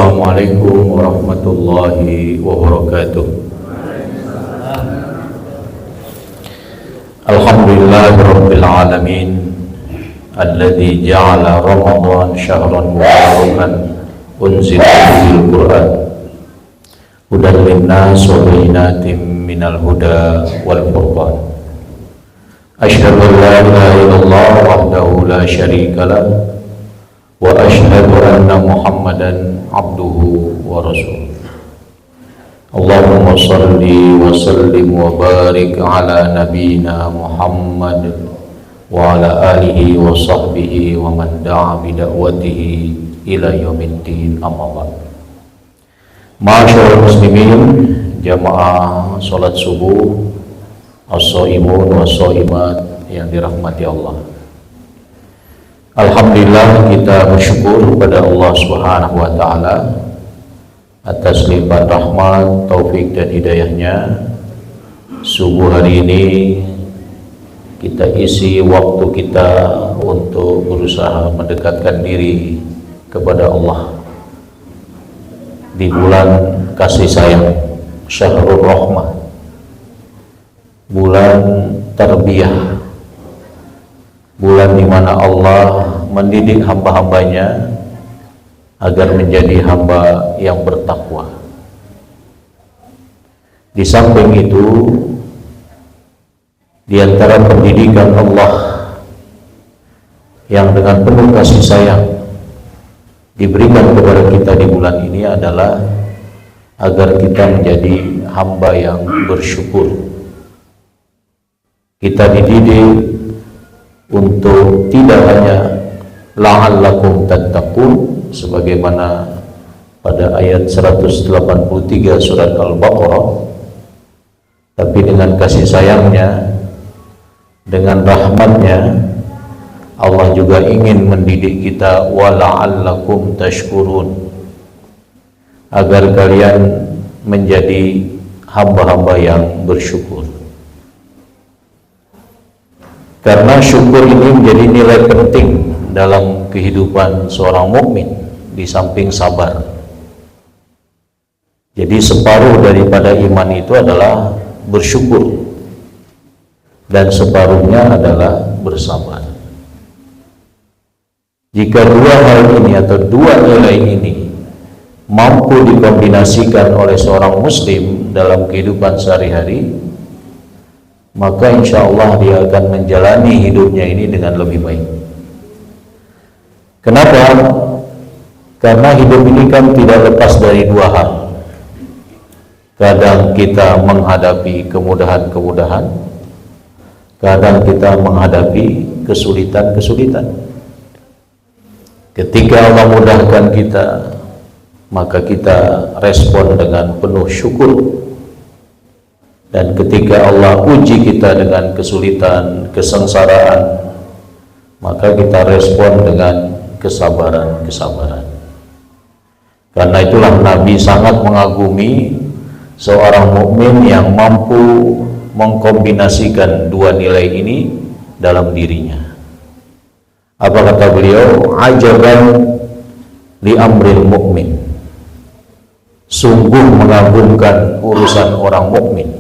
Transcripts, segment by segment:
Assalamualaikum warahmatullahi wabarakatuh. Alhamdulillahirabbil alamin alladzi ja'ala Ramadan syahran mubarakan unzila fihil Qur'an hudan linnas wa bayyinatin minal huda wal furqan. Asyhadu an la ilaha illallah wahdahu la syarika lah wa asyhadu anna Muhammadan abduhu wa rasuluh. Allahumma salli wa sallim wa barik ala nabiyyina Muhammad wa ala alihi wa sahbihi wa man da'a bi da'watihi ila yaumiddin, amma ba'd. Ma'asyiral muslimin, jamaah salat subuh, as-shaimun was-shaimat yang dirahmati Allah. Alhamdulillah, kita bersyukur kepada Allah Subhanahu wa taala atas limpahan rahmat, taufik dan hidayahnya. Subuh hari ini kita isi waktu kita untuk berusaha mendekatkan diri kepada Allah di bulan kasih sayang, Syahrul Rahmah, bulan tarbiyah, bulan di mana Allah mendidik hamba-hambanya agar menjadi hamba yang bertakwa. Di samping itu, di antara pendidikan Allah yang dengan penuh kasih sayang diberikan kepada kita di bulan ini adalah agar kita menjadi hamba yang bersyukur. Kita dididik untuk tidak hanya la'allakum tattaqun sebagaimana pada ayat 183 surat Al-Baqarah, tapi dengan kasih sayangnya, dengan rahmatnya, Allah juga ingin mendidik kita wa la'allakum tashkurun, agar kalian menjadi hamba-hamba yang bersyukur. Karena syukur ini menjadi nilai penting dalam kehidupan seorang mukmin di samping sabar. Jadi separuh daripada iman itu adalah bersyukur dan separuhnya adalah bersabar. Jika dua hal ini atau dua nilai ini mampu dikombinasikan oleh seorang muslim dalam kehidupan sehari-hari, maka insya Allah dia akan menjalani hidupnya ini dengan lebih baik. Kenapa? Karena hidup ini kan tidak lepas dari dua hal. Kadang kita menghadapi kemudahan-kemudahan, kadang kita menghadapi kesulitan-kesulitan. Ketika Allah mudahkan kita, maka kita respon dengan penuh syukur. Dan ketika Allah uji kita dengan kesulitan, kesengsaraan, maka kita respon dengan kesabaran. Karena itulah Nabi sangat mengagumi seorang mukmin yang mampu mengkombinasikan dua nilai ini dalam dirinya. Apa kata beliau? Ajaban li amril mukmin. Sungguh mengagumkan urusan orang mukmin.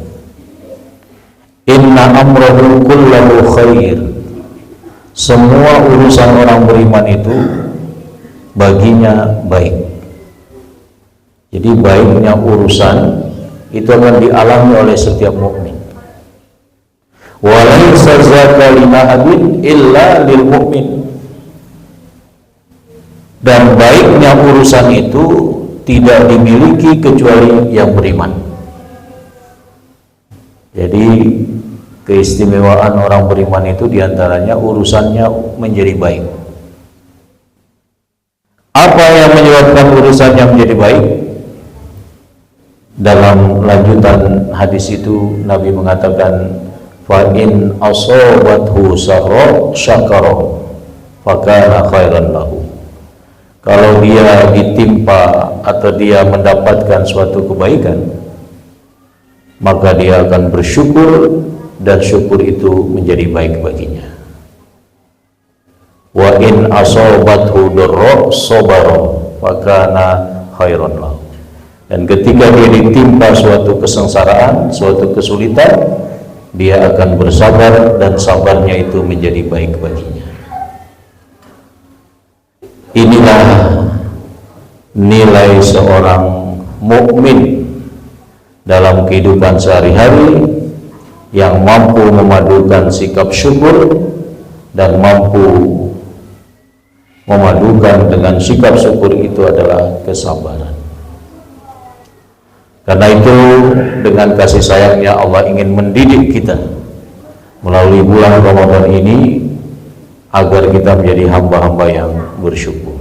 Inna amrahu kullahu khair. Semua urusan orang beriman itu baginya baik. Jadi baiknya urusan itu akan dialami oleh setiap mukmin. Wa laisa zaka li ahadin illa lil mukmin. Dan baiknya urusan itu tidak dimiliki kecuali yang beriman. Jadi keistimewaan orang beriman itu diantaranya urusannya menjadi baik. Apa yang menyebabkan urusannya menjadi baik? Dalam lanjutan hadis itu Nabi mengatakan, fa in asabathu sarra syakara fakana khairan lahu. Kalau dia ditimpa atau dia mendapatkan suatu kebaikan, maka dia akan bersyukur dan syukur itu menjadi baik baginya. Wa in asabathu darra sabara fakana khairan lahu. Dan ketika dia ditimpa suatu kesengsaraan, suatu kesulitan, dia akan bersabar dan sabarnya itu menjadi baik baginya. Inilah nilai seorang mukmin dalam kehidupan sehari-hari, yang mampu memadukan sikap syukur dan mampu memadukan dengan sikap syukur itu adalah kesabaran. Karena itu dengan kasih sayangnya Allah ingin mendidik kita melalui bulan Ramadan ini agar kita menjadi hamba-hamba yang bersyukur.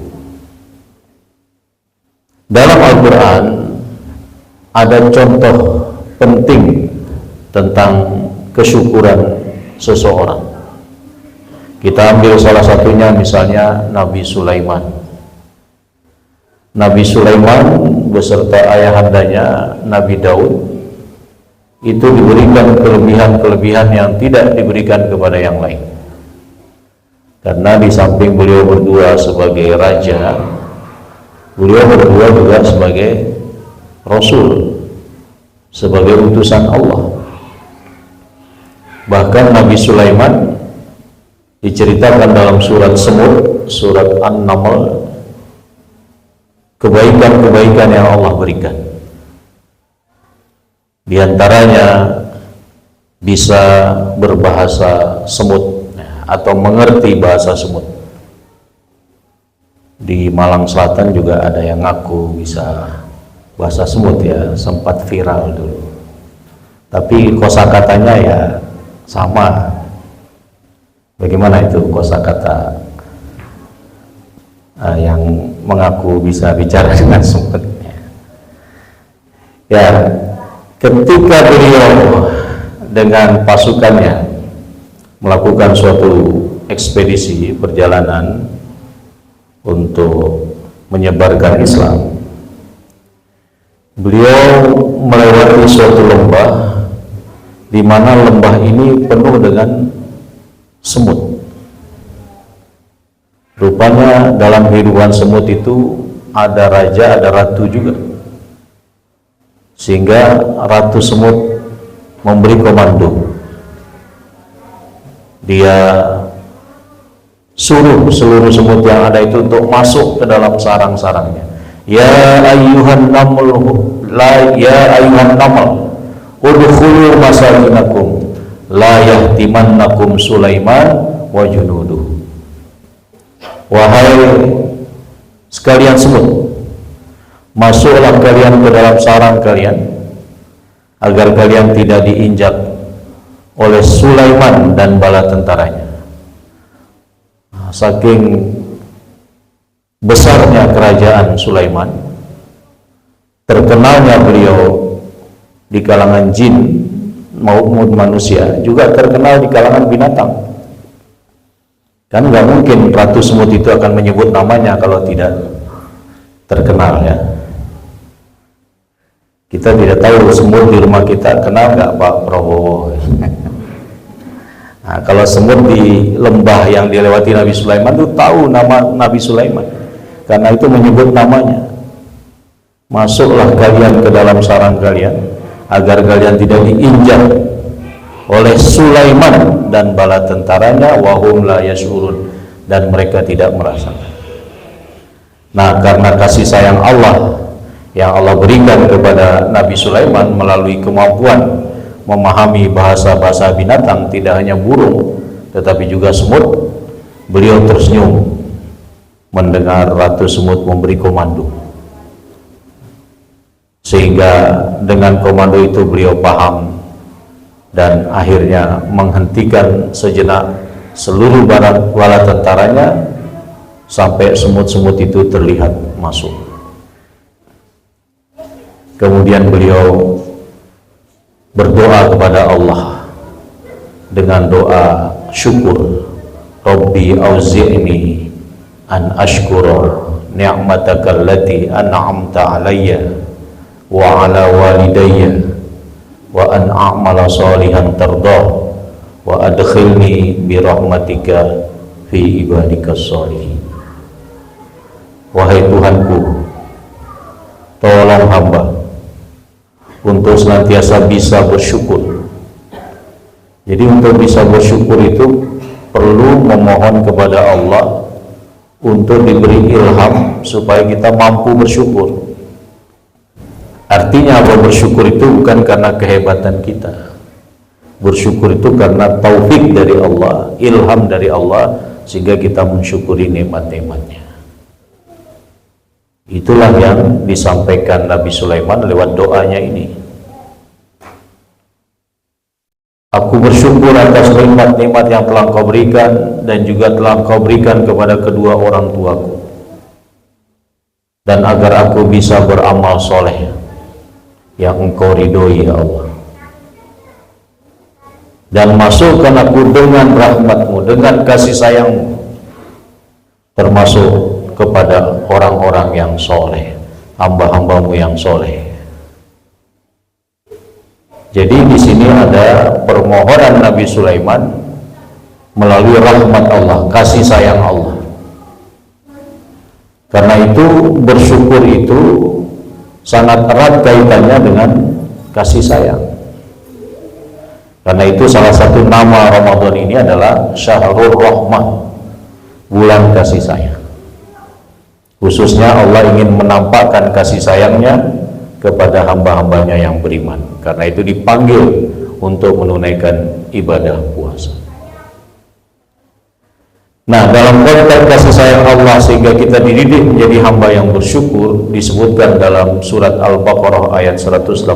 Dalam Al-Quran ada contoh penting tentang kesyukuran seseorang. Kita ambil salah satunya, misalnya Nabi Sulaiman. Nabi Sulaiman beserta ayahandanya Nabi Daud itu diberikan kelebihan-kelebihan yang tidak diberikan kepada yang lain. Karena di samping beliau berdua sebagai raja, beliau berdua juga sebagai Rasul, sebagai utusan Allah. Bahkan Nabi Sulaiman diceritakan dalam surat Semud, surat An-Naml, kebaikan-kebaikan yang Allah berikan. Di antaranya bisa berbahasa semut atau mengerti bahasa semut. Di Malang Selatan juga ada yang ngaku bisa bahasa semut ya, sempat viral dulu. Tapi kosakatanya ya sama. Bagaimana itu kosakata yang mengaku bisa bicara dengan semut? Ya, ketika beliau dengan pasukannya melakukan suatu ekspedisi perjalanan untuk menyebarkan Islam, beliau melewati suatu lembah di mana lembah ini penuh dengan semut. Rupanya dalam kehidupan semut itu ada raja, ada ratu juga. Sehingga ratu semut memberi komando. Dia suruh seluruh semut yang ada itu untuk masuk ke dalam sarang-sarangnya. Ya ayyuhan naml, udkhulu masakinakum la yahtimannakum Sulaiman wa junuduh. Wahai sekalian semut, masuklah kalian ke dalam sarang kalian agar kalian tidak diinjak oleh Sulaiman dan bala tentaranya. Saking besarnya kerajaan Sulaiman, terkenalnya beliau di kalangan jin maupun manusia, juga terkenal di kalangan binatang. Kan nggak mungkin ratu semut itu akan menyebut namanya kalau tidak terkenal ya. Kita tidak tahu semut di rumah kita kenal nggak Pak Prabowo. Nah, kalau semut di lembah yang dilewati Nabi Sulaiman itu tahu nama Nabi Sulaiman, karena itu menyebut namanya. Masuklah kalian ke dalam sarang kalian agar kalian tidak diinjak oleh Sulaiman dan bala tentaranya, wahum la yashurun, dan mereka tidak merasakan. Nah, karena kasih sayang Allah yang Allah berikan kepada Nabi Sulaiman melalui kemampuan memahami bahasa-bahasa binatang, tidak hanya burung tetapi juga semut, beliau tersenyum mendengar ratu semut memberi komando. Sehingga dengan komando itu beliau paham dan akhirnya menghentikan sejenak seluruh bala tentaranya sampai semut-semut itu terlihat masuk. Kemudian beliau berdoa kepada Allah dengan doa syukur, Rabbi auzi'ni an ashkura ni'mataka allati an'amta alayya wa ala walidayya wa an a'mala salihan tardah wa adkhilni bi rahmatika fi ibadika sholihin. Wahai Tuhanku, menolong hamba untuk senantiasa bisa bersyukur. Jadi untuk bisa bersyukur itu perlu memohon kepada Allah untuk diberi ilham supaya kita mampu bersyukur. Artinya bahwa bersyukur itu bukan karena kehebatan kita. Bersyukur itu karena taufik dari Allah, ilham dari Allah, sehingga kita mensyukuri nikmat-nikmatnya. Itulah yang disampaikan Nabi Sulaiman lewat doanya ini. Aku bersyukur atas nikmat-nikmat yang telah Engkau berikan dan juga telah Engkau berikan kepada kedua orang tuaku, dan agar aku bisa beramal soleh yang Engkau ridhoi, ya Allah. Dan masukkan aku dengan rahmat-Mu, dengan kasih sayang-Mu, termasuk kepada orang-orang yang soleh, hamba-hamba-Mu yang soleh. Jadi di sini ada permohonan Nabi Sulaiman melalui rahmat Allah, kasih sayang Allah. Karena itu bersyukur itu sangat erat kaitannya dengan kasih sayang. Karena itu salah satu nama Ramadan ini adalah Syahrul Rahmah, bulan kasih sayang. Khususnya Allah ingin menampakkan kasih sayangnya kepada hamba-hambanya yang beriman. Karena itu dipanggil untuk menunaikan ibadah puasa. Nah, dalam konteks kasih sayang Allah sehingga kita dididik menjadi hamba yang bersyukur, disebutkan dalam surat Al-Baqarah ayat 185.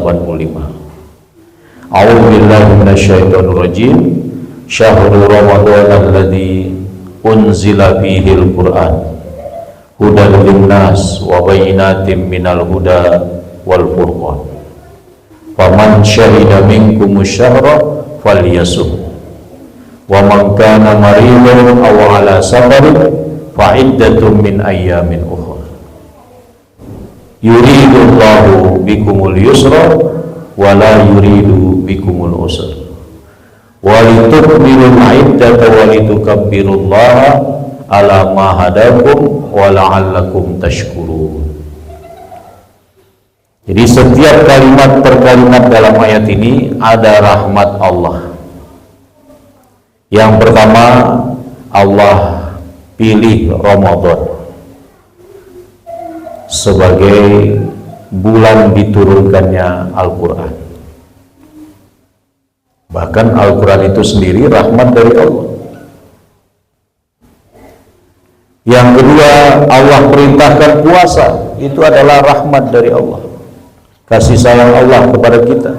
A'udzu billahi minasyaitonir rajim. Syahrul Ramadan alladzi unzila fihil Qur'an hudan linnas wa bayyinatin minal huda wal furqan. Faman syahida minkumus syahra falyasum. Wa man kana maridan aw ala safarin fa iddatun min ayyamin ukhra. Yuridullahu bikumul yusra wa la yuridu bikumul usra. Wa litukmilul iddata wa litukabbirullaha ala ma hadakum wa la'allakum tashkurun. Jadi setiap kalimat per kalimat dalam ayat ini ada rahmat Allah. Yang pertama, Allah pilih Ramadan sebagai bulan diturunkannya Al-Quran. Bahkan Al-Quran itu sendiri rahmat dari Allah. Yang kedua, Allah perintahkan puasa, itu adalah rahmat dari Allah, kasih sayang Allah kepada kita.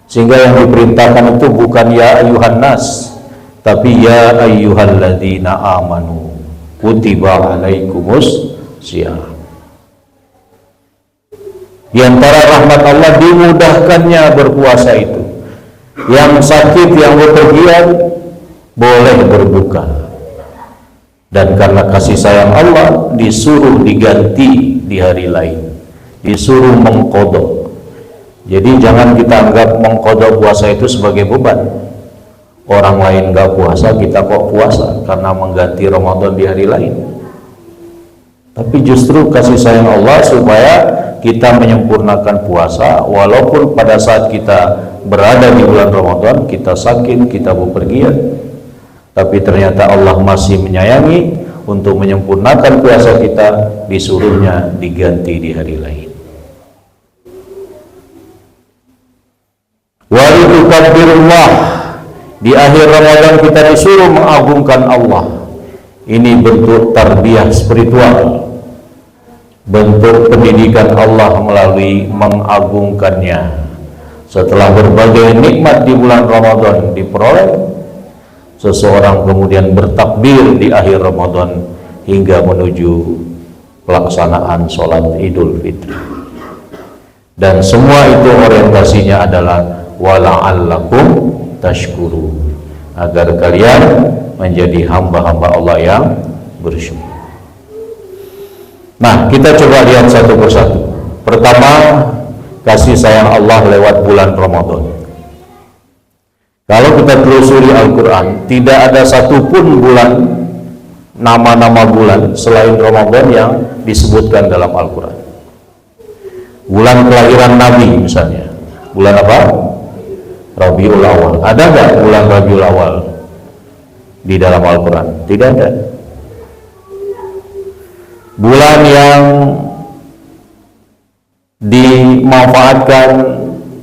Sehingga yang diperintahkan itu bukan ya ayyuhan nas, tapi ya ayyuhalladzina amanu kutiba alaikumus syiyam. Di antara rahmat Allah dimudahkannya berpuasa itu. Yang sakit, yang bepergian boleh berbuka. Dan karena kasih sayang Allah disuruh diganti di hari lain, disuruh mengqadha. Jadi jangan kita anggap mengqadha puasa itu sebagai beban. Orang lain gak puasa, kita kok puasa karena mengganti Ramadan di hari lain. Tapi justru kasih sayang Allah supaya kita menyempurnakan puasa, walaupun pada saat kita berada di bulan Ramadan kita sakit, kita bepergian, tapi ternyata Allah masih menyayangi untuk menyempurnakan puasa kita, disuruhnya diganti di hari lain. Wa litukabbirullah, di akhir Ramadan kita disuruh mengagungkan Allah. Ini bentuk tarbiyah spiritual, bentuk pendidikan Allah melalui mengagungkannya. Setelah berbagai nikmat di bulan Ramadan diperoleh, seseorang kemudian bertakbir di akhir Ramadan hingga menuju pelaksanaan sholat Idul Fitri. Dan semua itu orientasinya adalah wala'allakum tashkurun, agar kalian menjadi hamba-hamba Allah yang bersyukur. Nah, kita coba lihat satu persatu. Pertama, kasih sayang Allah lewat bulan Ramadan. Kalau kita telusuri Al-Quran, tidak ada satupun bulan, nama-nama bulan selain Ramadan yang disebutkan dalam Al-Quran. bulan kelahiran Nabi misalnya, bulan apa? Rabiul Awal. Ada nggak bulan Rabiul Awal di dalam Al-Quran? Tidak ada. Bulan yang dimanfaatkan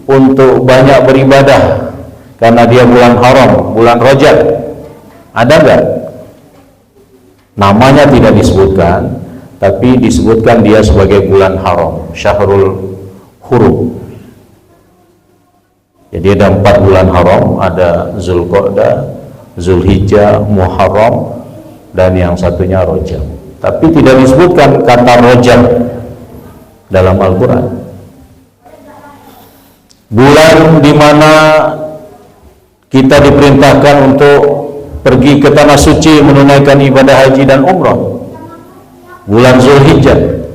untuk banyak beribadah karena dia bulan haram, bulan Rajab, ada nggak? Namanya tidak disebutkan, tapi disebutkan dia sebagai bulan haram, Syahrul Hurum. Jadi ada 4 bulan haram, ada Zulqa'dah, Zulhijjah, Muharram, dan yang satunya Rajab. Tapi tidak disebutkan kata Rajab dalam Al-Quran. Bulan di mana kita diperintahkan untuk pergi ke tanah suci menunaikan ibadah haji dan umrah, bulan Zulhijjah,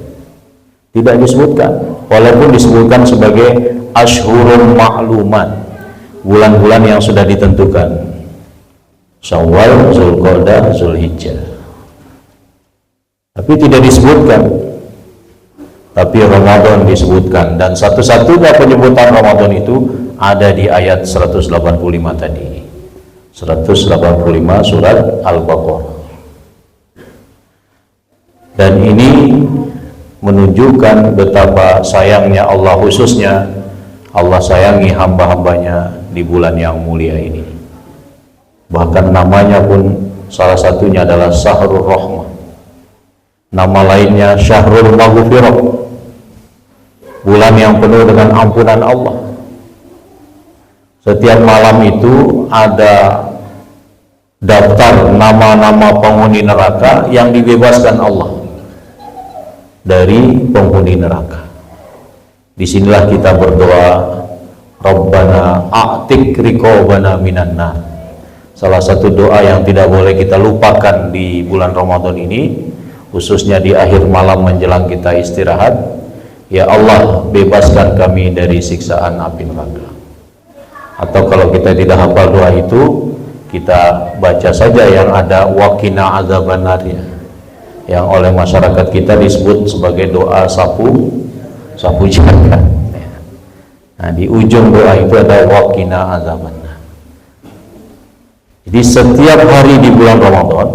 tidak disebutkan, walaupun disebutkan sebagai Ashhurun Ma'lumat, bulan-bulan yang sudah ditentukan, Syawal, Zulqa'dah, Zulhijjah, tapi tidak disebutkan. Tapi Ramadan disebutkan, dan satu-satunya penyebutan Ramadan itu ada di ayat 185 tadi, 185 surat Al-Baqarah. Dan ini menunjukkan betapa sayangnya Allah, khususnya Allah sayangi hamba-hambanya di bulan yang mulia ini. Bahkan namanya pun salah satunya adalah Syahrul Rahmah, nama lainnya Syahrul Maghfirah, bulan yang penuh dengan ampunan Allah. Setiap malam itu ada daftar nama-nama penghuni neraka yang dibebaskan Allah dari penghuni neraka. Disinilah kita berdoa, Rabbana a'tik riqabana minan nar. Salah satu doa yang tidak boleh kita lupakan di bulan Ramadan ini, khususnya di akhir malam menjelang kita istirahat, ya Allah, bebaskan kami dari siksaan api neraka. Atau kalau kita tidak hafal doa itu, kita baca saja yang ada waqina adzabannar, yang oleh masyarakat kita disebut sebagai doa sapu jagat. Nah, di ujung doa itu ada waqina adzabannar. Jadi setiap hari di bulan Ramadan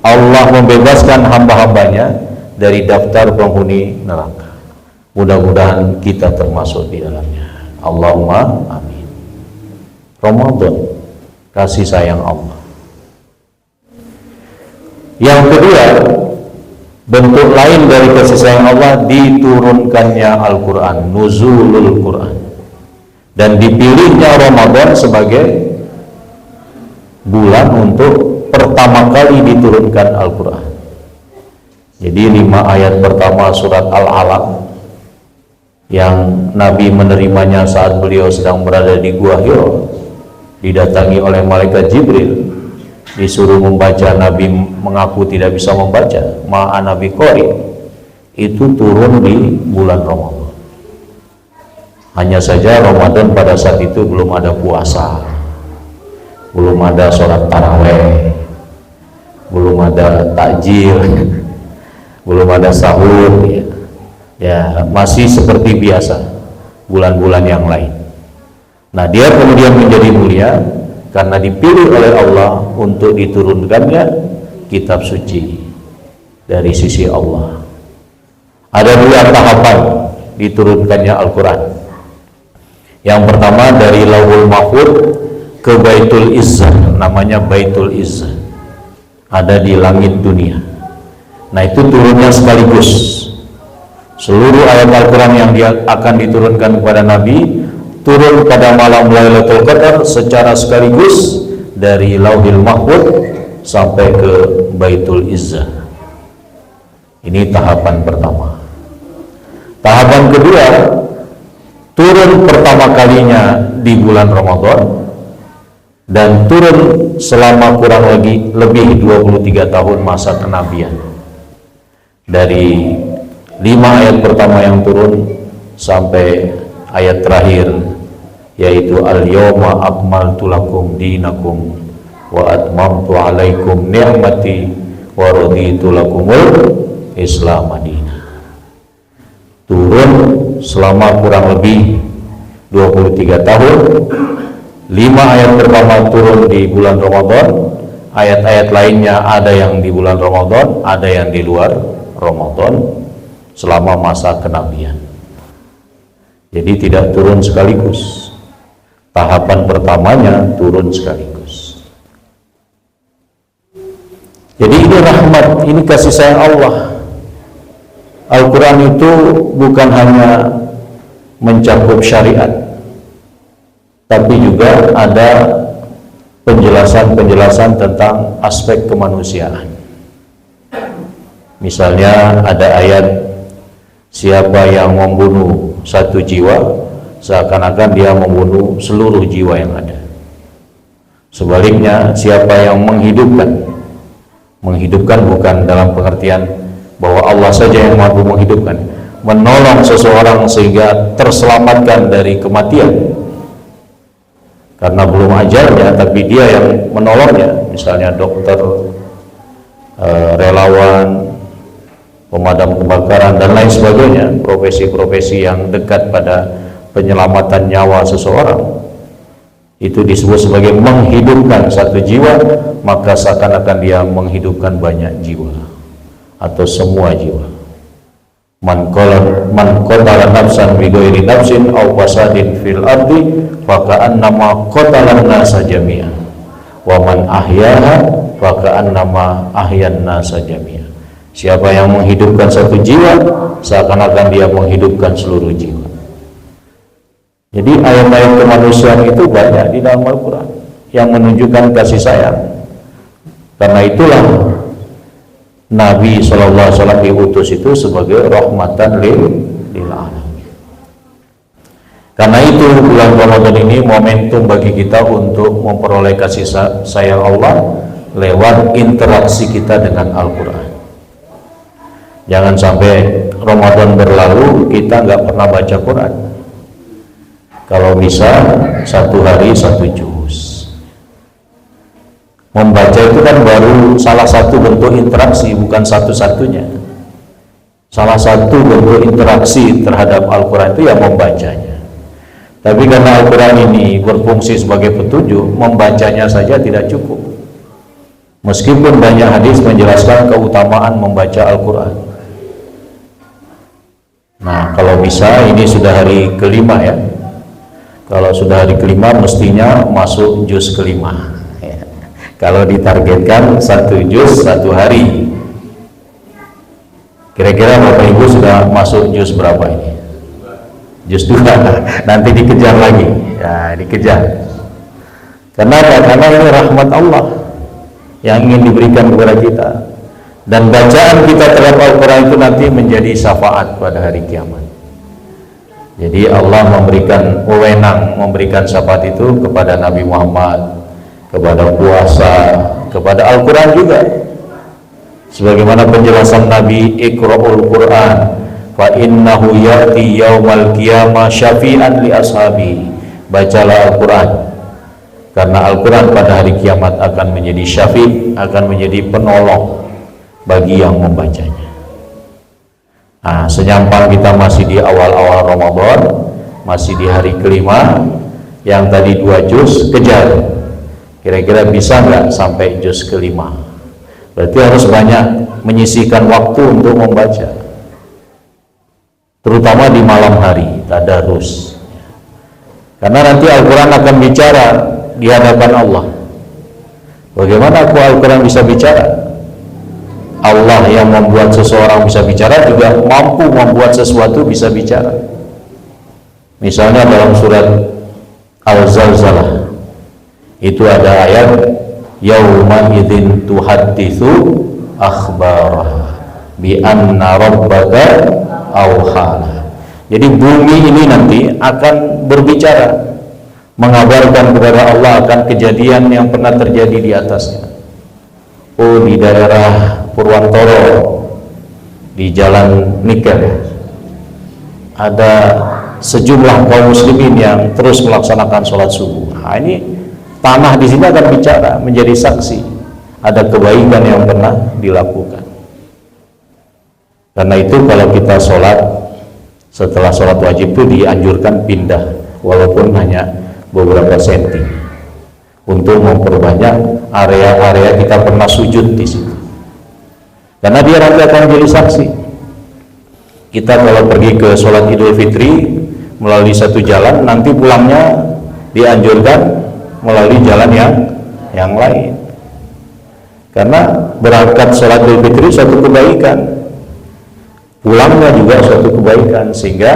Allah membebaskan hamba-hambanya dari daftar penghuni neraka. Mudah-mudahan kita termasuk di dalamnya. Allahumma amin. Ramadan, kasih sayang Allah. Yang kedua, bentuk lain dari kasih sayang Allah, diturunkannya Al-Quran, nuzulul Quran, dan dipilihnya Ramadan sebagai bulan untuk pertama kali diturunkan Al-Quran. Jadi 5 ayat pertama surat Al-Alaq yang Nabi menerimanya saat beliau sedang berada di Gua Hira, didatangi oleh malaikat Jibril, disuruh membaca. Nabi mengaku tidak bisa membaca, ma'ana biqari, itu turun di bulan Ramadan. Hanya saja Ramadan pada saat itu belum ada puasa, belum ada sholat taraweh, belum ada takjil, belum ada sahur, ya masih seperti biasa bulan-bulan yang lain. Nah, dia kemudian menjadi mulia karena dipilih oleh Allah untuk diturunkannya kitab suci dari sisi Allah. Ada 2 tahapan diturunkannya Al-Quran. Yang pertama dari Lauhul Mahfuz ke Baitul Izzah, namanya Baitul Izzah, ada di langit dunia. Nah, itu turunnya sekaligus. Seluruh ayat Al-Quran yang akan diturunkan kepada Nabi turun pada malam Lailatul Qadar secara sekaligus dari Lauhil Mahfuz sampai ke Baitul Izzah. Ini tahapan pertama. Tahapan kedua, turun pertama kalinya di bulan Ramadan dan turun selama kurang lebih 23 tahun masa kenabian. Dari 5 ayat pertama yang turun sampai ayat terakhir, yaitu al-yawma akmaltu lakum dinakum wa atmamtu alaikum ni'mati wa raditu lakumul Islam madinah. Turun selama kurang lebih 23 tahun. 5 ayat pertama turun di bulan Ramadan, ayat-ayat lainnya ada yang di bulan Ramadan, ada yang di luar Ramadan selama masa kenabian. Jadi tidak turun sekaligus. Tahapan pertamanya turun sekaligus. Jadi ini rahmat, ini kasih sayang Allah. Al-Quran itu bukan hanya mencakup syariat, tapi juga ada penjelasan-penjelasan tentang aspek kemanusiaan. Misalnya ada ayat, siapa yang membunuh satu jiwa, seakan-akan dia membunuh seluruh jiwa yang ada. Sebaliknya, siapa yang menghidupkan bukan dalam pengertian bahwa Allah saja yang mampu menghidupkan, menolong seseorang sehingga terselamatkan dari kematian karena belum ajalnya, tapi dia yang menolongnya, misalnya dokter, relawan, pemadam kebakaran dan lain sebagainya, profesi-profesi yang dekat pada penyelamatan nyawa seseorang, itu disebut sebagai menghidupkan satu jiwa, maka seakan-akan dia menghidupkan banyak jiwa atau semua jiwa. Man qatala nafsan bi ghairi nafsin aw fasadin fil ardi faka'annama qatalan nasa jami'an wa man ahyaha faka'annama ahyan nasa jami'an. Siapa yang menghidupkan satu jiwa, seakan-akan dia menghidupkan seluruh jiwa. Jadi ayat-ayat kemanusiaan itu banyak di dalam Al-Quran yang menunjukkan kasih sayang. Karena itulah Nabi SAW diutus itu sebagai rahmatan lil alamin. Karena itu bulan Ramadan ini momentum bagi kita untuk memperoleh kasih sayang Allah lewat interaksi kita dengan Al-Quran. Jangan sampai Ramadan berlalu kita nggak pernah baca Quran. Kalau bisa 1 hari 1 juz. Membaca itu kan baru salah satu bentuk interaksi, bukan satu-satunya. Salah satu bentuk interaksi terhadap Al-Quran itu yang membacanya. Tapi karena Al-Quran ini berfungsi sebagai petunjuk, membacanya saja tidak cukup. Meskipun banyak hadis menjelaskan keutamaan membaca Al-Quran. Nah, kalau bisa ini sudah hari kelima ya. Kalau sudah hari kelima mestinya masuk juz kelima. Kalau ditargetkan 1 juz 1 hari, kira-kira Bapak Ibu sudah masuk juz berapa ini? Juz 2. Nanti dikejar lagi, ya dikejar. Karena ini rahmat Allah yang ingin diberikan kepada kita, dan bacaan kita terhadap Al-Quran itu nanti menjadi syafaat pada hari kiamat. Jadi Allah memberikan wewenang, memberikan syafaat itu kepada Nabi Muhammad, kepada puasa, kepada Al-Quran juga. Sebagaimana penjelasan Nabi, Iqra'ul Quran fa innahu ya'ti yaumal qiyamah syafi'an li ashabi. Bacalah Al-Quran, karena Al-Quran pada hari kiamat akan menjadi syafi', akan menjadi penolong bagi yang membacanya. Nah, senyampang kita masih di awal-awal Ramadan, masih di hari kelima, yang tadi 2 juz, kejar. Kira-kira bisa nggak sampai juz kelima? Berarti harus banyak menyisihkan waktu untuk membaca, terutama di malam hari, tadarus. Karena nanti Al-Quran akan bicara di hadapan Allah. Bagaimana Al-Quran bisa bicara? Allah yang membuat seseorang bisa bicara juga mampu membuat sesuatu bisa bicara. Misalnya dalam surat Al-Zalzalah itu ada ayat yauma idzin tuhadditsu akhbaraha bi anna rabbaka awhala. Jadi bumi ini nanti akan berbicara, mengabarkan kepada Allah akan kejadian yang pernah terjadi di atasnya. Oh, di daerah Purwantoro, di Jalan Nikel, ada sejumlah kaum muslimin yang terus melaksanakan sholat subuh. Nah, ini tanah di sini akan bicara, menjadi saksi ada kebaikan yang pernah dilakukan. Karena itu kalau kita sholat Setelah sholat wajib itu dianjurkan pindah walaupun hanya beberapa senti untuk memperbanyak area-area kita pernah sujud di situ. Karena dia nanti akan jadi saksi. Kita kalau pergi ke sholat Idul Fitri melalui satu jalan, nanti pulangnya dianjurkan melalui jalan yang lain. Karena berangkat sholat Idul Fitri suatu kebaikan, pulangnya juga suatu kebaikan, sehingga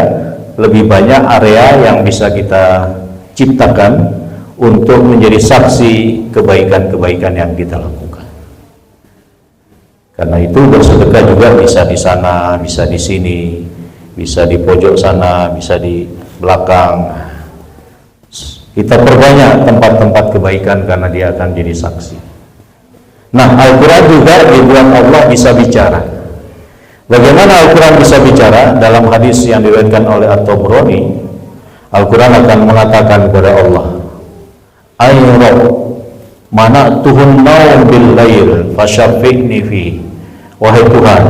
lebih banyak area yang bisa kita ciptakan untuk menjadi saksi kebaikan-kebaikan yang kita lakukan. Karena itu bersedekah juga bisa di sana, bisa di sini, bisa di pojok sana, bisa di belakang. Kita perbanyak tempat-tempat kebaikan karena dia akan jadi saksi. Nah, Al-Quran juga dibuat Allah bisa bicara. Bagaimana Al-Quran bisa bicara? Dalam hadis yang diriwayatkan oleh At-Tabrani, Al-Quran akan mengatakan kepada Allah, "Ay Rabb, mana tuhun naum bil lail fasyafi'ni fi." Wahai Tuhan.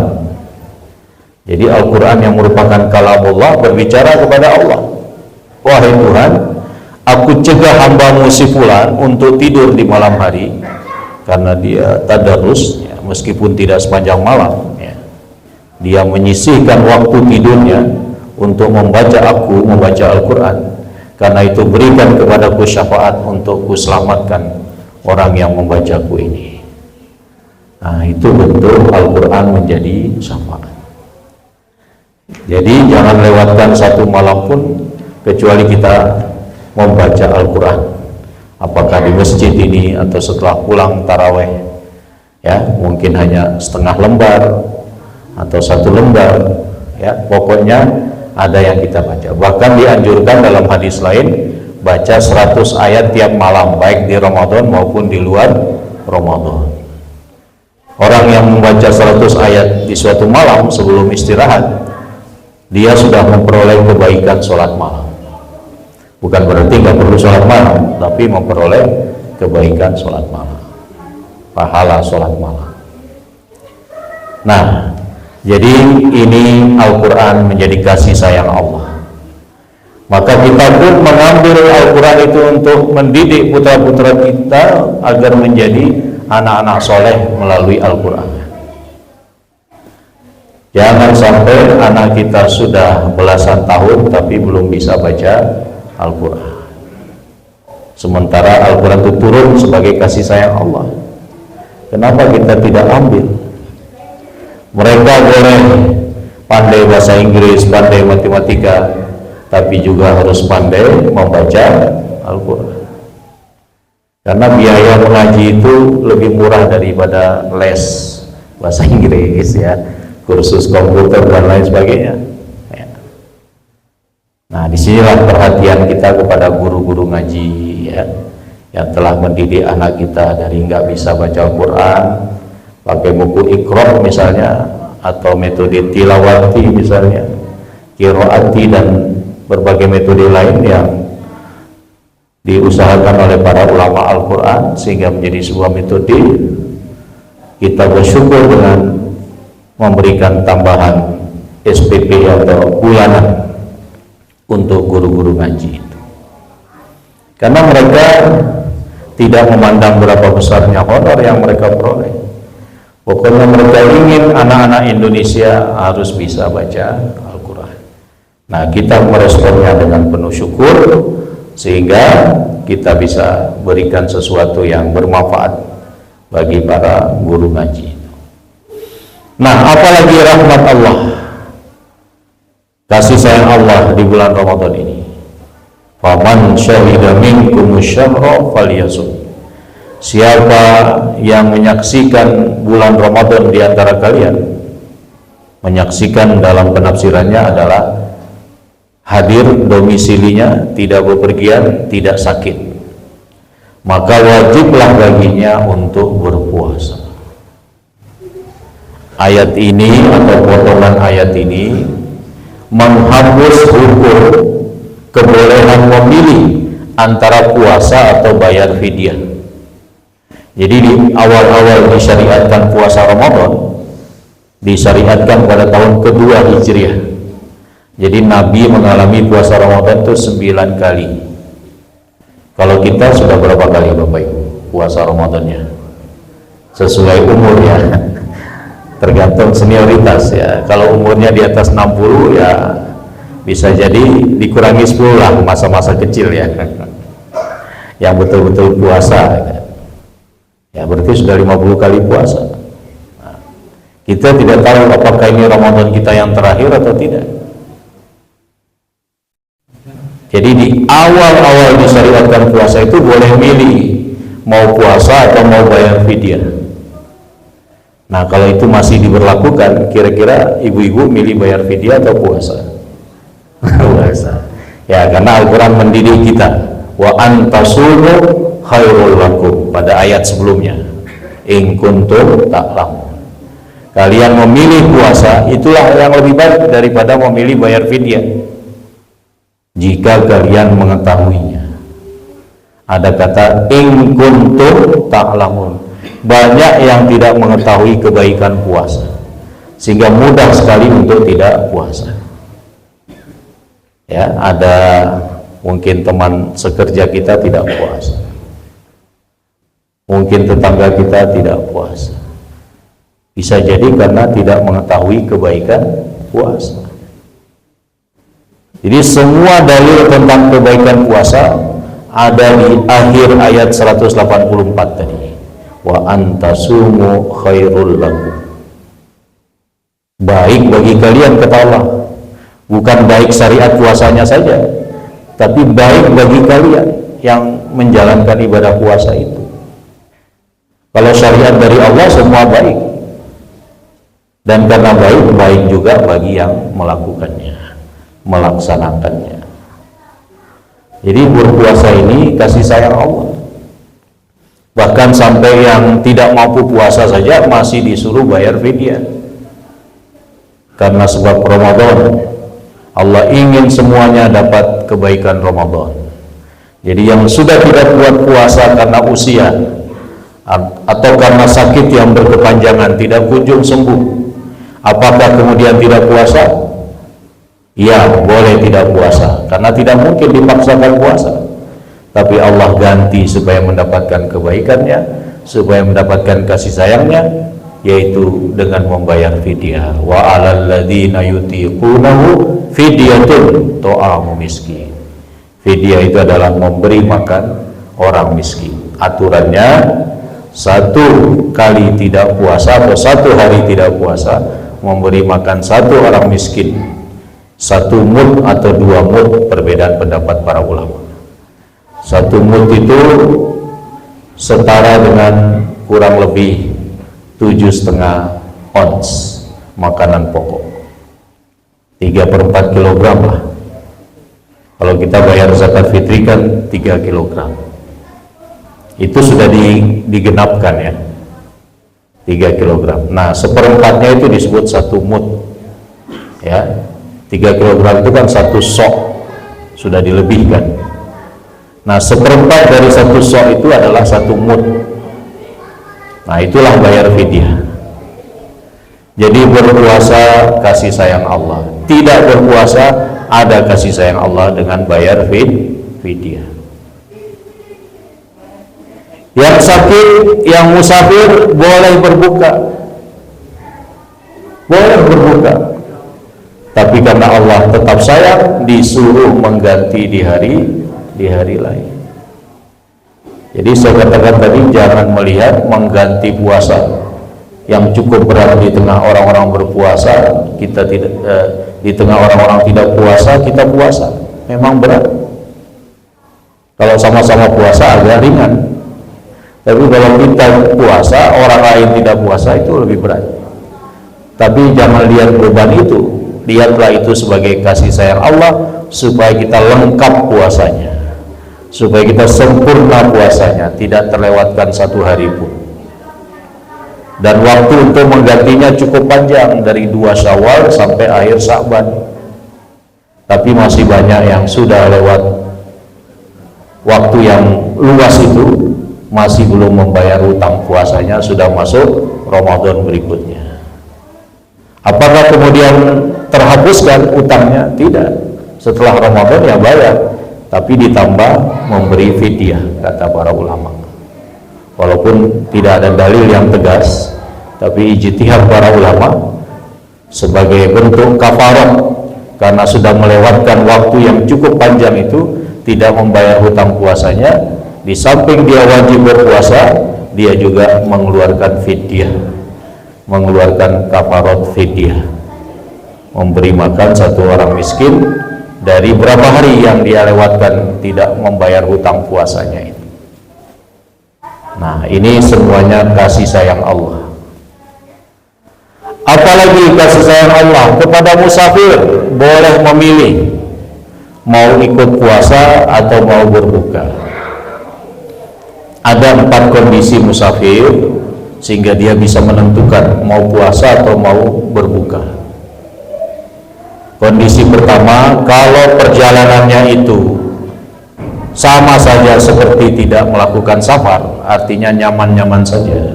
Jadi Al-Quran yang merupakan kalamullah berbicara kepada Allah. Wahai Tuhan, aku cegah hambamu si fulan untuk tidur di malam hari karena dia tadarus, ya, meskipun tidak sepanjang malam, ya. Dia menyisihkan waktu tidurnya untuk membaca Al-Quran. Karena itu berikan kepadaku syafaat untuk kuselamatkan orang yang membacaku ini. Nah, itu bentuk Al-Quran menjadi syafaat. Jadi jangan lewatkan satu malam pun kecuali kita membaca Al-Quran, apakah di masjid ini atau setelah pulang taraweh, ya, mungkin hanya setengah lembar atau satu lembar, ya, pokoknya ada yang kita baca. Bahkan dianjurkan dalam hadis lain baca 100 ayat tiap malam, baik di Ramadan maupun di luar Ramadan. Orang yang membaca 100 ayat di suatu malam sebelum istirahat, dia sudah memperoleh kebaikan sholat malam. Bukan berarti nggak perlu sholat malam, tapi memperoleh kebaikan sholat malam, pahala sholat malam. Nah, jadi ini Al-Quran menjadi kasih sayang Allah. Maka kita pun mengambil Al-Quran itu untuk mendidik putra-putra kita agar menjadi anak-anak soleh melalui Al-Quran. Jangan sampai anak kita sudah belasan tahun tapi belum bisa baca Al-Quran, sementara Al-Quran itu turun sebagai kasih sayang Allah. Kenapa kita tidak ambil? Mereka boleh pandai bahasa Inggris, pandai matematika, tapi juga harus pandai membaca Al-Quran. Karena biaya mengaji itu lebih murah daripada les bahasa Inggris, ya, kursus komputer dan lain sebagainya. Ya. Nah, disinilah perhatian kita kepada guru-guru ngaji, ya, yang telah mendidik anak kita dari nggak bisa baca Al-Quran, pakai buku Iqra misalnya, atau metode tilawati misalnya, qiraati, dan berbagai metode lain yang diusahakan oleh para ulama Al-Quran sehingga menjadi sebuah metode. Kita bersyukur dengan memberikan tambahan SPP atau bulanan untuk guru-guru ngaji itu, karena mereka tidak memandang berapa besarnya honor yang mereka peroleh. Pokoknya mereka ingin anak-anak Indonesia harus bisa baca Al-Quran. Nah, kita meresponnya dengan penuh syukur sehingga kita bisa berikan sesuatu yang bermanfaat bagi para guru ngaji. Nah, apalagi rahmat Allah, kasih sayang Allah di bulan Ramadan ini. Faman syahida minkumus syahra falyasum. Siapa yang menyaksikan bulan Ramadan di antara kalian, menyaksikan dalam penafsirannya adalah hadir domisilinya, tidak bepergian, tidak sakit, maka wajiblah baginya untuk berpuasa. Ayat ini atau potongan ayat ini menghapus hukum kebolehan memilih antara puasa atau bayar fidyah. Jadi di awal-awal disyariatkan puasa Ramadan, disyariatkan pada tahun kedua Hijriah. Jadi Nabi mengalami puasa Ramadan itu 9 kali. Kalau kita sudah berapa kali Bapak Ibu puasa Ramadannya? Sesuai umur ya, tergantung senioritas ya. Kalau umurnya di atas 60 ya bisa jadi dikurangi 10 lah masa-masa kecil ya, yang betul-betul puasa ya, berarti sudah 50 kali puasa. Nah, kita tidak tahu apakah ini Ramadan kita yang terakhir atau tidak. Jadi di awal-awal disyariatkan puasa itu boleh milih mau puasa atau mau bayar fidyah. Nah kalau itu masih diberlakukan, kira-kira ibu-ibu milih bayar fidyah atau puasa? Puasa. Ya, karena Al-Quran mendidik kita, wa antasumu khairul lakum, pada ayat sebelumnya, in kuntum ta'lamun. Kalian memilih puasa itulah yang lebih baik daripada memilih bayar fidyah, jika kalian mengetahuinya. Ada kata in kuntum ta'lamun. Banyak yang tidak mengetahui kebaikan puasa, sehingga mudah sekali untuk tidak puasa. Ya, ada mungkin teman sekerja kita tidak puasa, mungkin tetangga kita tidak puasa. Bisa jadi karena tidak mengetahui kebaikan puasa. Jadi semua dalil tentang kebaikan puasa ada di akhir ayat 184 tadi. Wa antasumu khairul lakum. Baik bagi kalian kata Allah. Bukan baik syariat puasanya saja, tapi baik bagi kalian yang menjalankan ibadah puasa itu. Kalau syariat dari Allah semua baik. Dan karena baik, baik juga bagi yang melakukannya, melaksanakannya. Jadi berpuasa ini kasih sayang Allah. Bahkan sampai yang tidak mampu puasa saja masih disuruh bayar fidyah. Karena sebab Ramadan, Allah ingin semuanya dapat kebaikan Ramadan. Jadi yang sudah tidak kuat puasa karena usia atau karena sakit yang berkepanjangan tidak kunjung sembuh, apakah kemudian tidak puasa? Ya, boleh tidak puasa, karena tidak mungkin dipaksakan puasa. Tapi Allah ganti supaya mendapatkan kebaikannya, supaya mendapatkan kasih sayangnya, yaitu dengan membayar fidyah. Wa 'alal ladzina yutiqunahu fidyatun ta'amu miskin. Fidyah itu adalah memberi makan orang miskin. Aturannya 1 kali tidak puasa atau 1 hari tidak puasa memberi makan 1 orang miskin, 1 mud atau 2 mud, perbedaan pendapat para ulama. 1 mud itu setara dengan kurang lebih 7,5 ons makanan pokok, 3/4 kilogram lah. Kalau kita bayar zakat fitri kan 3 kilogram, itu sudah digenapkan ya, 3 kilogram. Nah, 1/4-nya itu disebut 1 mud ya. 3 kilogram itu kan 1 sok, sudah dilebihkan. Nah, 1/4 dari 1 sok itu adalah 1 mud. Nah, itulah bayar fidyah. Jadi berpuasa kasih sayang Allah, tidak berpuasa ada kasih sayang Allah dengan bayar fidyah. Yang sakit, yang musafir boleh berbuka, boleh berbuka. Tapi karena Allah tetap sayang, disuruh mengganti di hari lain. Jadi saya katakan tadi, jangan melihat mengganti puasa yang cukup berat di tengah orang-orang berpuasa, kita tidak di tengah orang-orang tidak puasa, kita puasa. Memang berat. Kalau sama-sama puasa agak ringan. Tapi kalau kita puasa, orang lain tidak puasa, itu lebih berat. Tapi jangan lihat beban itu, lihatlah itu sebagai kasih sayang Allah supaya kita lengkap puasanya, supaya kita sempurna puasanya, tidak terlewatkan 1 hari pun. Dan waktu untuk menggantinya cukup panjang, dari 2 Syawal sampai akhir Sya'ban. Tapi masih banyak yang sudah lewat waktu yang luas itu, masih belum membayar hutang puasanya, sudah masuk Ramadan berikutnya. Apakah kemudian terhapuskan utangnya? Tidak. Setelah Ramadan ya bayar, tapi ditambah memberi fidyah, kata para ulama. Walaupun tidak ada dalil yang tegas, tapi ijtihad para ulama sebagai bentuk kafarat karena sudah melewatkan waktu yang cukup panjang itu, tidak membayar hutang puasanya. Di samping dia wajib berpuasa, dia juga mengeluarkan fidyah, mengeluarkan kafarat fidyah, memberi makan satu orang miskin dari berapa hari yang dia lewatkan tidak membayar hutang puasanya itu. Nah, ini semuanya kasih sayang Allah. Apalagi kasih sayang Allah kepada musafir, boleh memilih mau ikut puasa atau mau berbuka. Ada 4 kondisi musafir sehingga dia bisa menentukan mau puasa atau mau berbuka. Kondisi pertama, kalau perjalanannya itu sama saja seperti tidak melakukan safar, artinya nyaman-nyaman saja,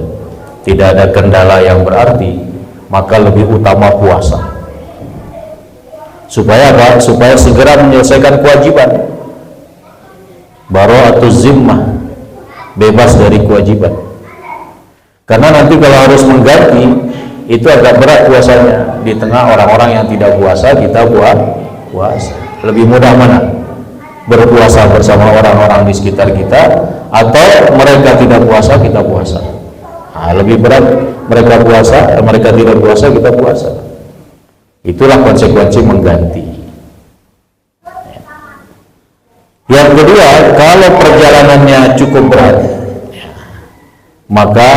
tidak ada kendala yang berarti, maka lebih utama puasa. Supaya apa? Supaya segera menyelesaikan kewajiban. Bara'atuz zimmah, bebas dari kewajiban. Karena nanti kalau harus mengganti, itu agak berat puasanya. Di tengah orang-orang yang tidak puasa, kita puasa. Lebih mudah mana? Berpuasa bersama orang-orang di sekitar kita, atau mereka tidak puasa, kita puasa. Nah, lebih berat mereka puasa, mereka tidak puasa, kita puasa. Itulah konsekuensi mengganti. Yang kedua, kalau perjalanannya cukup berat, maka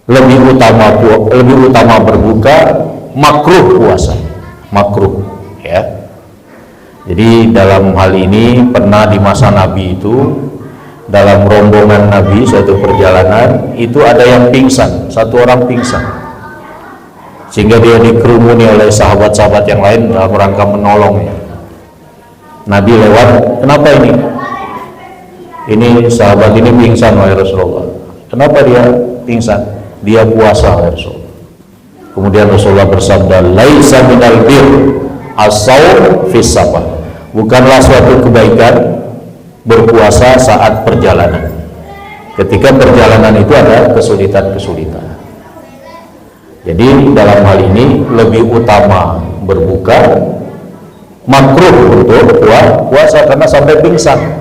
lebih utama berbuka, makruh puasa, makruh, ya. Jadi dalam hal ini pernah di masa Nabi itu, dalam rombongan Nabi suatu perjalanan itu ada yang pingsan, satu orang pingsan, sehingga dia dikerumuni oleh sahabat-sahabat yang lain dalam rangka menolongnya. Nabi lewat, kenapa ini? Ini sahabat ini pingsan, wahai Rasulullah. Kenapa dia pingsan? Dia puasa, wahai Rasulullah. Kemudian Rasulullah bersabda, laisa minal bir as-shaum fis safar. Bukanlah suatu kebaikan berpuasa saat perjalanan. Ketika perjalanan itu ada kesulitan-kesulitan. Jadi dalam hal ini lebih utama berbuka, makruh untuk puasa karena sampai pingsan.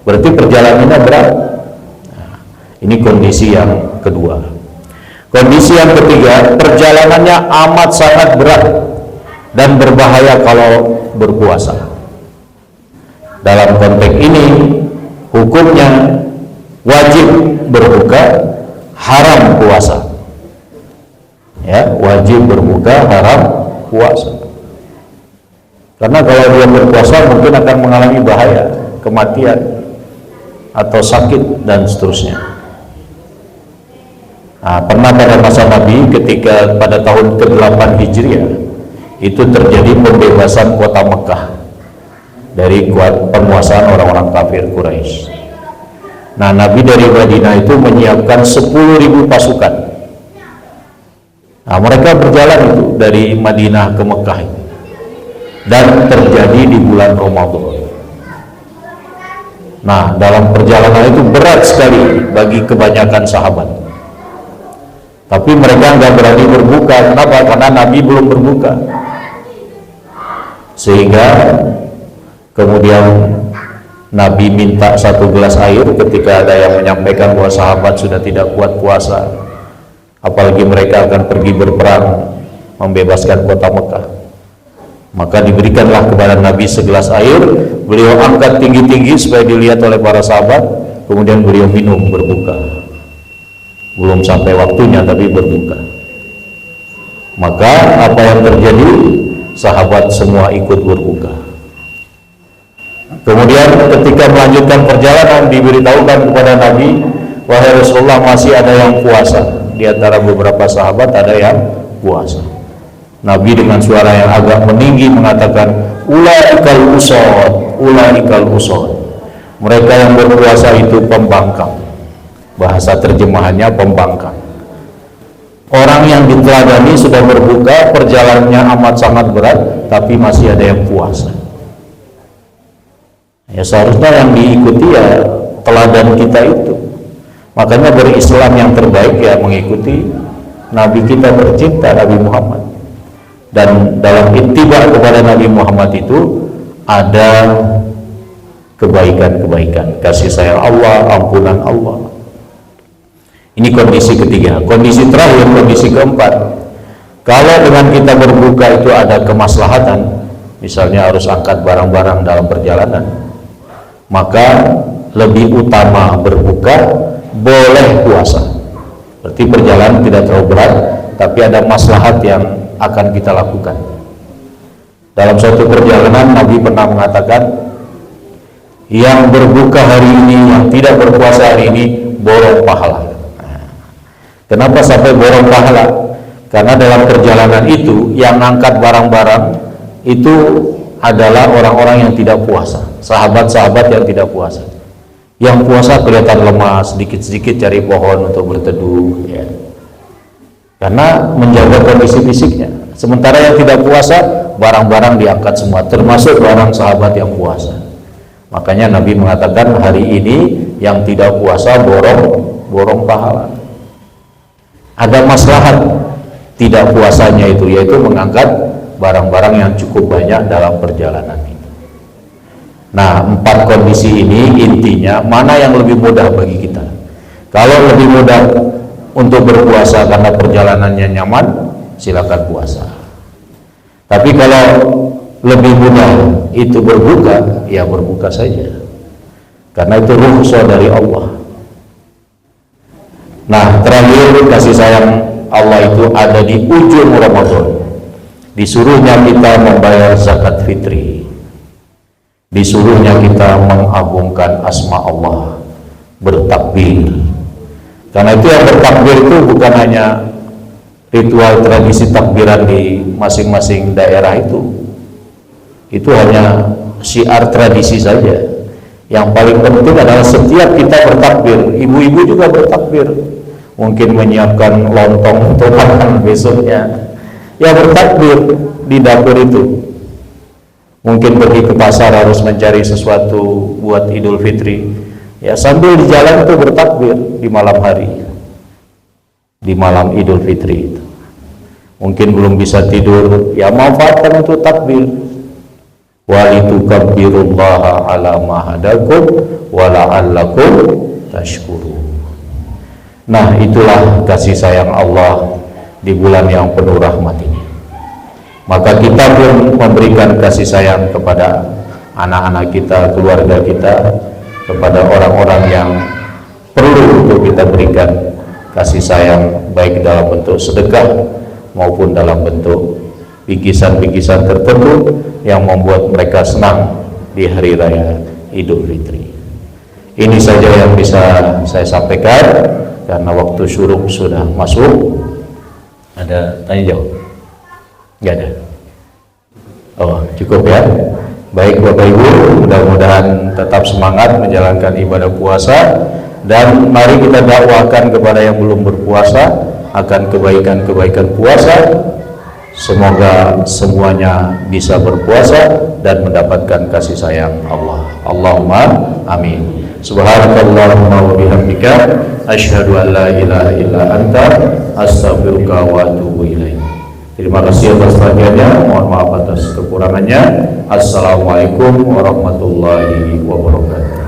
Berarti perjalanannya berat. Nah, ini kondisi yang kedua. Kondisi yang ketiga, perjalanannya amat sangat berat dan berbahaya kalau berpuasa. Dalam konteks ini hukumnya wajib berbuka, haram puasa. Ya, wajib berbuka, haram puasa. Karena kalau dia berpuasa mungkin akan mengalami bahaya, kematian atau sakit dan seterusnya. Nah, pernah pada masa Nabi ketika pada tahun ke-8 Hijriah itu terjadi pembebasan kota Mekah dari penguasaan orang-orang kafir Quraisy. Nah, Nabi dari Madinah itu menyiapkan 10.000 pasukan. Nah, mereka berjalan itu dari Madinah ke Mekah itu. Dan terjadi di bulan Ramadan. Nah, dalam perjalanan itu berat sekali bagi kebanyakan sahabat. Tapi mereka nggak berani berbuka. Kenapa? Karena Nabi belum berbuka. Sehingga kemudian Nabi minta 1 gelas air ketika ada yang menyampaikan bahwa sahabat sudah tidak kuat puasa, apalagi mereka akan pergi berperang membebaskan kota Mekah. Maka diberikanlah kepada Nabi segelas air, beliau angkat tinggi-tinggi supaya dilihat oleh para sahabat, kemudian beliau minum, berbuka. Belum sampai waktunya tapi berbuka. Maka apa yang terjadi? Sahabat semua ikut berbuka. Kemudian ketika melanjutkan perjalanan diberitahukan kepada Nabi, wahai Rasulullah, masih ada yang puasa. Di antara beberapa sahabat ada yang puasa. Nabi dengan suara yang agak meninggi mengatakan, ulaikal usad, ulaikal usad. Mereka yang berpuasa itu pembangkang. Bahasa terjemahannya pembangkang. Orang yang diteladani sudah berbuka, perjalanannya amat sangat berat, tapi masih ada yang puasa. Ya seharusnya yang diikuti ya teladan kita itu. Makanya berislam yang terbaik ya mengikuti Nabi kita tercinta, Nabi Muhammad. Dan dalam ittiba kepada Nabi Muhammad itu ada kebaikan-kebaikan, kasih sayang Allah, ampunan Allah. Ini kondisi ketiga. Kondisi terakhir, kondisi keempat, kalau dengan kita berbuka itu ada kemaslahatan, misalnya harus angkat barang-barang dalam perjalanan, maka lebih utama berbuka, boleh puasa. Berarti perjalanan tidak terlalu berat, tapi ada maslahat yang akan kita lakukan. Dalam suatu perjalanan Nabi pernah mengatakan, yang berbuka hari ini, yang tidak berpuasa hari ini, borong pahala. Kenapa sampai borong pahala? Karena dalam perjalanan itu yang angkat barang-barang itu adalah orang-orang yang tidak puasa, sahabat-sahabat yang tidak puasa. Yang puasa kelihatan lemah, sedikit-sedikit cari pohon untuk berteduh, ya. Karena menjaga kondisi fisiknya. Sementara yang tidak puasa, barang-barang diangkat semua, termasuk barang sahabat yang puasa. Makanya Nabi mengatakan hari ini yang tidak puasa borong pahala. Ada maslahat tidak puasanya itu, yaitu mengangkat barang-barang yang cukup banyak dalam perjalanan ini. Nah, 4 kondisi ini intinya mana yang lebih mudah bagi kita. Kalau lebih mudah untuk berpuasa karena perjalanannya nyaman, silakan puasa. Tapi kalau lebih mudah itu berbuka, ya berbuka saja, karena itu rukhsah dari Allah. Nah, terakhir kasih sayang Allah itu ada di ujung Ramadan. Disuruhnya kita membayar zakat fitri, disuruhnya kita mengagungkan asma Allah, bertakbir. Karena itu yang bertakbir itu bukan hanya ritual tradisi takbiran di masing-masing daerah itu hanya syiar tradisi saja. Yang paling penting adalah setiap kita bertakbir, ibu-ibu juga bertakbir, mungkin menyiapkan lontong untuk makan besoknya, ya bertakbir di dapur itu. Mungkin pergi ke pasar harus mencari sesuatu buat Idul Fitri, ya sambil di jalan itu bertakbir di malam hari, di malam Idul Fitri itu. Mungkin belum bisa tidur, ya manfaatkan untuk takbir. Walitukabbirullaha ala ma hadakum wa la'allakum tashkurun. Nah, itulah kasih sayang Allah di bulan yang penuh rahmat ini. Maka kita pun memberikan kasih sayang kepada anak-anak kita, keluarga kita, kepada orang-orang yang perlu untuk kita berikan kasih sayang, baik dalam bentuk sedekah maupun dalam bentuk bingkisan-bingkisan tertentu yang membuat mereka senang di hari raya Idul Fitri. Ini saja yang bisa saya sampaikan karena waktu syuruk sudah masuk. Ada tanya jawab? Enggak ada. Oh, cukup ya. Baik Bapak Ibu, mudah-mudahan tetap semangat menjalankan ibadah puasa, dan mari kita dakwahkan kepada yang belum berpuasa akan kebaikan-kebaikan puasa. Semoga semuanya bisa berpuasa dan mendapatkan kasih sayang Allah. Allahumma amin. Subhanakallahumma wa bihamdika asyhadu an la ilaha illa anta astaghfiruka wa atubu ilaik. Terima kasih atas perhatiannya, mohon maaf atas kekurangannya. Assalamualaikum warahmatullahi wabarakatuh.